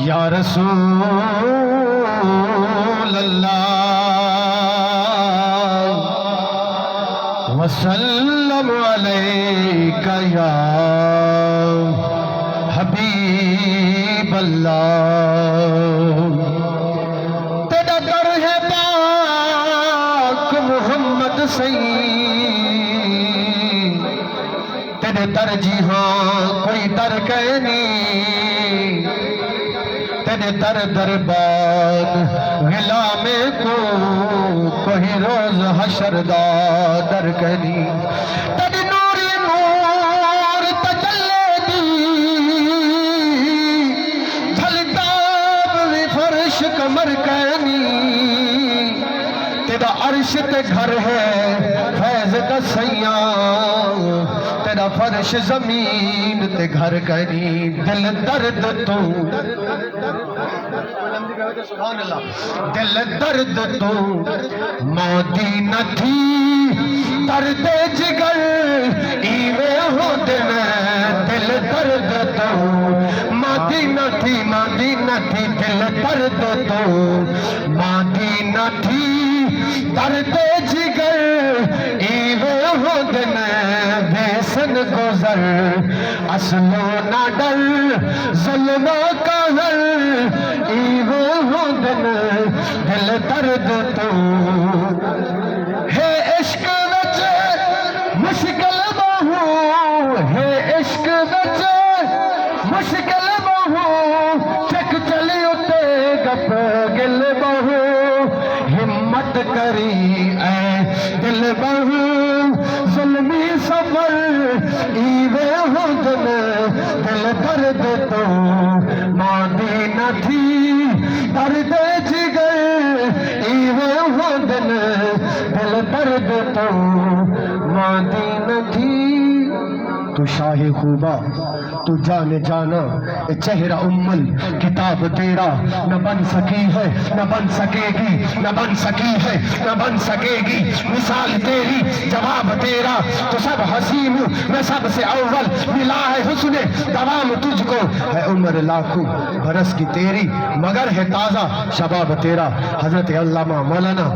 یا رسول اللہ وسلم علیک یا حبیب اللہ تیرا در ہے پاک محمد سید تیرے در جی ہاں کوئی در کہنی تیرے در دربان غلام کو کوئی روز حشر دا در کہنی تیرے نوری نور تجلے دی جھلتاب بھی فرش کمر کہنی تیرا عرش تے گھر ہے فیض دا سیاں تیرا فرش زمین تے گھر کہنی دل درد تو دل درد تو مودی نہ تھی درد جگر ایوے ہو دن دل درد تو مودی نہ تھی دل درد تو مودی نہ تھی درد جگر ایوے ہو دن بیسن گزر اصلو نہ ڈر ظلم کا حل ایوے ہو دن دل درد تو ہے عشق وچ مشکل بہو ہے عشق وچ مشکل بہو چک چلی اتے گپ گل بہو ہمت کری اے دل بہو ظلمی سفر ایوے ہو دن دل درد تو ماندی نہ تھی درد جگر ایوے ہو دن دل درد تو ماندی نہ تھی تو شاہ خوبا تو جانے جانا چہرہ امل کتاب تیرا نہ بن سکی ہے نہ بن سکے گی نہ بن سکی ہے نہ بن سکے گی مثال تیری جواب تیرا تو سب حسین میں سب سے اول ملا ہے حسن دوام تجھ کو ہے عمر لاکھوں برس کی تیری مگر ہے تازہ شباب تیرا حضرت علامہ مولانا